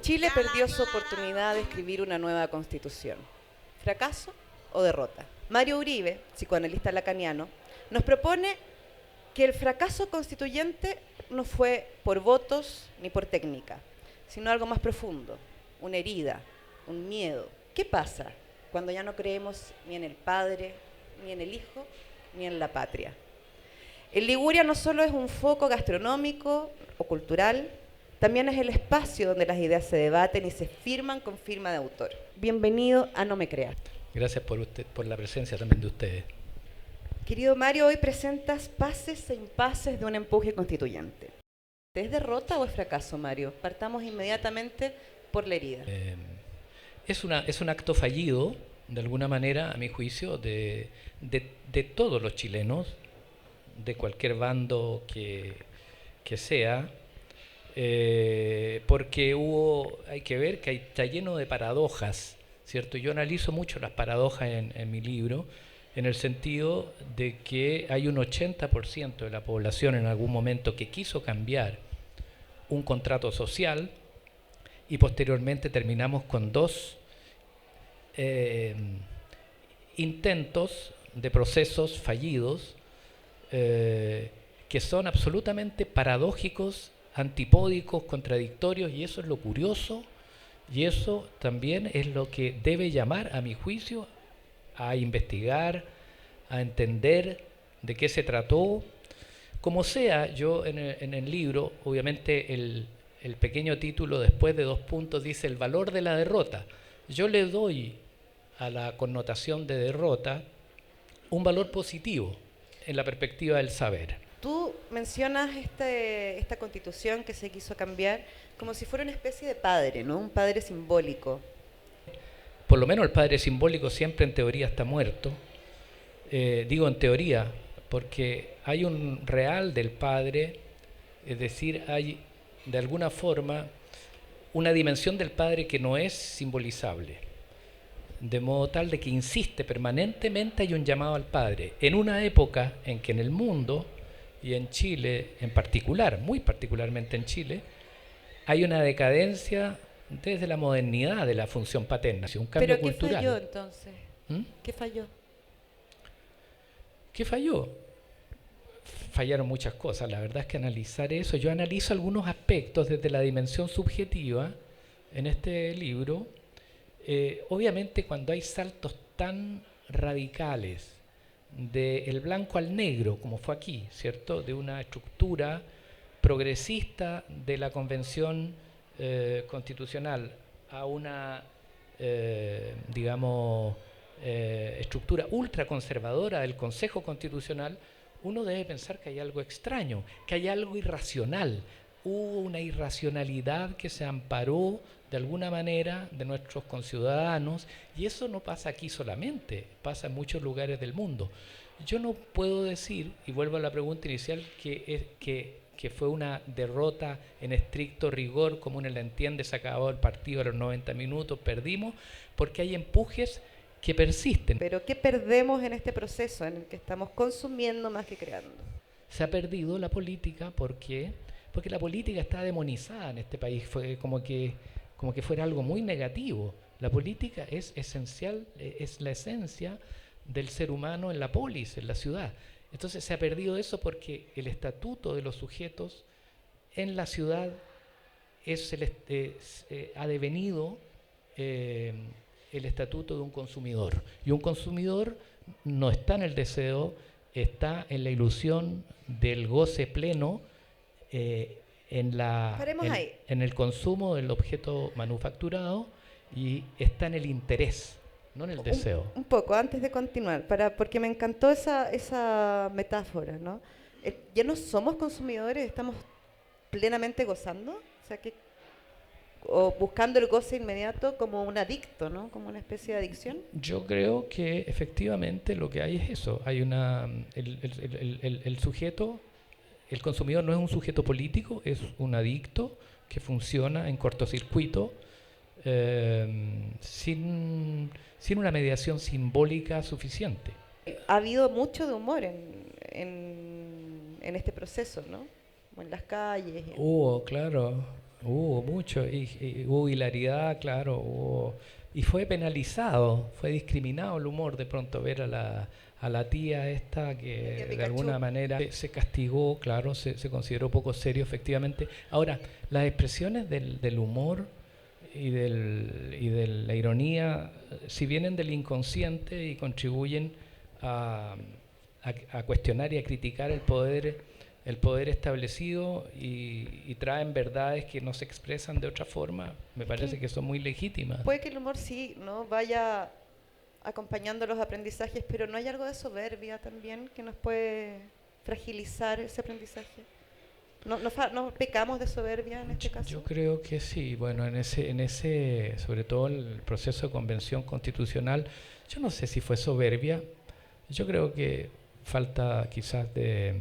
Chile perdió su oportunidad de escribir una nueva constitución. ¿Fracaso o derrota? Mario Uribe, psicoanalista lacaniano, nos propone que el fracaso constituyente no fue por votos ni por técnica, sino algo más profundo, una herida, un miedo. ¿Qué pasa cuando ya no creemos ni en el Padre, ni en el Hijo, ni en la patria? El Liguria no solo es un foco gastronómico o cultural, también es el espacio donde las ideas se debaten y se firman con firma de autor. Bienvenido a No Me Creas. Gracias por la presencia también de ustedes. Querido Mario, hoy presentas pases e impases de un empuje constituyente. ¿Es derrota o es fracaso, Mario? Partamos inmediatamente por la herida. Es un acto fallido, de alguna manera, a mi juicio, de todos los chilenos, de cualquier bando que sea, porque hay que ver que está lleno de paradojas, ¿cierto? Yo analizo mucho las paradojas en mi libro, en el sentido de que hay un 80% de la población en algún momento que quiso cambiar un contrato social y posteriormente terminamos con dos intentos de procesos fallidos que son absolutamente paradójicos, antipódicos, contradictorios, y eso es lo curioso, y eso también es lo que debe llamar, a mi juicio, a investigar, a entender de qué se trató. Como sea, yo en el libro, obviamente el pequeño título después de 2 puntos dice el valor de la derrota. Yo le doy a la connotación de derrota un valor positivo en la perspectiva del saber. Tú mencionas esta constitución que se quiso cambiar como si fuera una especie de padre, ¿no? Un padre simbólico. Por lo menos el padre simbólico siempre en teoría está muerto. Digo en teoría, porque hay un real del padre, es decir, hay de alguna forma una dimensión del padre que no es simbolizable, de modo tal de que insiste permanentemente, hay un llamado al padre, en una época en que en el mundo, y en Chile en particular, muy particularmente en Chile, hay una decadencia desde la modernidad de la función paterna, un cambio cultural. ¿Pero qué falló entonces? ¿Qué falló? ¿Qué falló? Fallaron muchas cosas, la verdad es que analizar eso, yo analizo algunos aspectos desde la dimensión subjetiva en este libro. Obviamente cuando hay saltos tan radicales del blanco al negro, como fue aquí, ¿cierto? De una estructura progresista de la Convención Constitucional a una, estructura ultraconservadora del Consejo Constitucional, uno debe pensar que hay algo extraño, que hay algo irracional. Hubo una irracionalidad que se amparó de alguna manera de nuestros conciudadanos, y eso no pasa aquí solamente, pasa en muchos lugares del mundo. Yo no puedo decir, y vuelvo a la pregunta inicial, que fue una derrota en estricto rigor, como uno la entiende, se acabó el partido a los 90 minutos, perdimos, porque hay empujes que persisten. ¿Pero qué perdemos en este proceso en el que estamos consumiendo más que creando? Se ha perdido la política porque la política está demonizada en este país, fue como que fuera algo muy negativo. La política es esencial, es la esencia del ser humano en la polis, en la ciudad. Entonces se ha perdido eso porque el estatuto de los sujetos en la ciudad ha devenido el estatuto de un consumidor. Y un consumidor no está en el deseo, está en la ilusión del goce pleno, en el consumo del objeto manufacturado, y está en el interés, no en el deseo. Un poco, antes de continuar, porque me encantó esa metáfora, ¿no? Ya no somos consumidores, estamos plenamente gozando, o sea, o buscando el goce inmediato como un adicto, ¿no? Como una especie de adicción. Yo creo que efectivamente lo que hay es eso. Hay el sujeto, el consumidor no es un sujeto político, es un adicto que funciona en cortocircuito, sin una mediación simbólica suficiente. Ha habido mucho de humor en este proceso, ¿no? en las calles. Hubo, claro, hubo mucho, y hubo hilaridad, claro, y fue penalizado, fue discriminado el humor de pronto ver a la tía esta La tía que de Pikachu. alguna manera se castigó, claro, se consideró poco serio efectivamente. Ahora, las expresiones del humor y de la ironía, si vienen del inconsciente y contribuyen a, a cuestionar y a criticar el poder establecido y traen verdades que no se expresan de otra forma, me parece que son muy legítimas. Puede que el humor sí, ¿no? Vaya acompañando los aprendizajes, pero ¿no hay algo de soberbia también que nos puede fragilizar ese aprendizaje? ¿No pecamos de soberbia en este caso? Yo creo que sí. Bueno, en ese, sobre todo el proceso de convención constitucional, yo no sé si fue soberbia. Yo creo que falta quizás de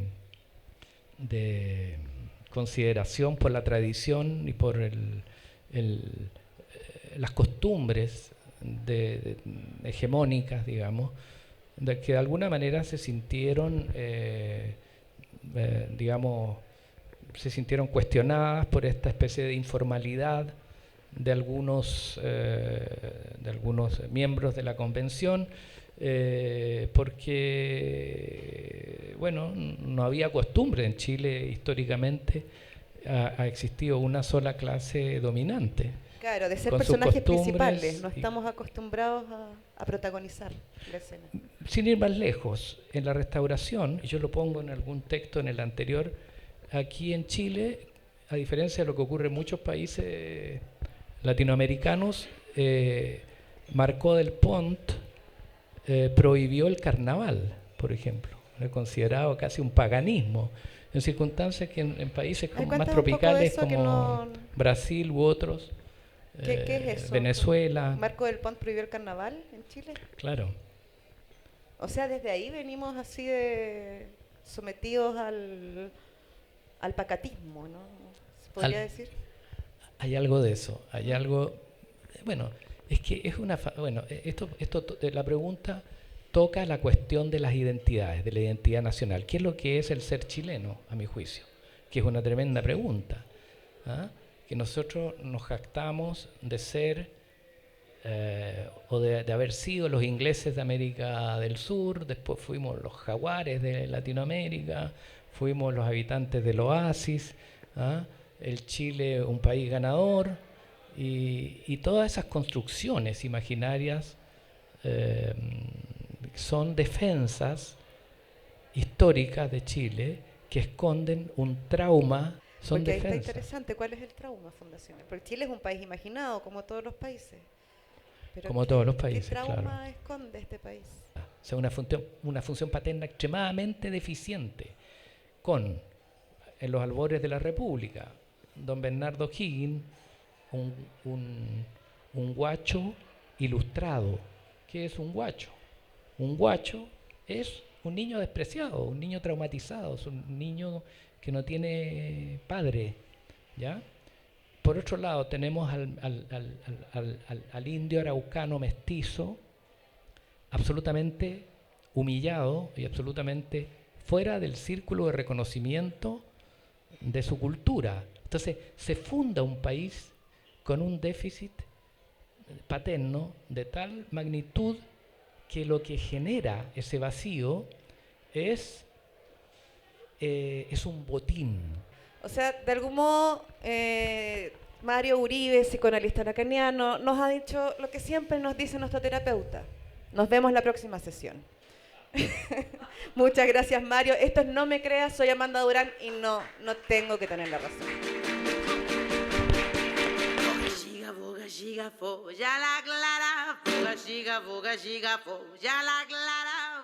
consideración por la tradición y por las costumbres hegemónicas, digamos, que de alguna manera se sintieron, digamos, se sintieron cuestionadas por esta especie de informalidad de algunos miembros de la convención, porque bueno, no había costumbre en Chile históricamente, ha existido una sola clase dominante. Claro, de ser con sus personajes costumbres principales, no estamos acostumbrados a protagonizar la escena. Sin ir más lejos, en la Restauración, y yo lo pongo en algún texto en el anterior, aquí en Chile, a diferencia de lo que ocurre en muchos países latinoamericanos, Marcó del Pont prohibió el carnaval, por ejemplo, considerado casi un paganismo, en circunstancias que en países más tropicales como Brasil u otros, ¿Qué es eso? Venezuela. ¿Marco del Pont prohibió el carnaval en Chile? Claro. O sea, desde ahí venimos así de sometidos al pacatismo, ¿no? ¿Se podría decir? Hay algo de eso, hay algo, bueno, es que es bueno, la pregunta toca la cuestión de las identidades, de la identidad nacional. ¿Qué es lo que es el ser chileno, a mi juicio? Que es una tremenda pregunta, ¿ah? Que nosotros nos jactamos de ser o de haber sido los ingleses de América del Sur, después fuimos los jaguares de Latinoamérica, fuimos los habitantes del oasis, ¿ah? El Chile un país ganador, y todas esas construcciones imaginarias son defensas históricas de Chile que esconden un trauma. Son Porque defensas. ahí está interesante, ¿cuál es el trauma fundacional? Porque Chile es un país imaginado, como todos los países. Pero como todos los países, ¿qué trauma claro. esconde este país? O sea, una función paterna extremadamente deficiente, en los albores de la República, don Bernardo O'Higgins, un guacho ilustrado. ¿Qué es un guacho? Un guacho es un niño despreciado, un niño traumatizado, es un niño que no tiene padre, ¿ya? Por otro lado, tenemos al indio araucano mestizo, absolutamente humillado y absolutamente fuera del círculo de reconocimiento de su cultura. Entonces, se funda un país con un déficit paterno de tal magnitud que lo que genera ese vacío es un botín. O sea, de algún modo, Mario Uribe, psicoanalista lacaniano, nos ha dicho lo que siempre nos dice nuestro terapeuta. Nos vemos la próxima sesión. Muchas gracias, Mario. Esto es No Me Creas, soy Amanda Durán y no tengo que tener la razón. Ya la clara, ya la clara.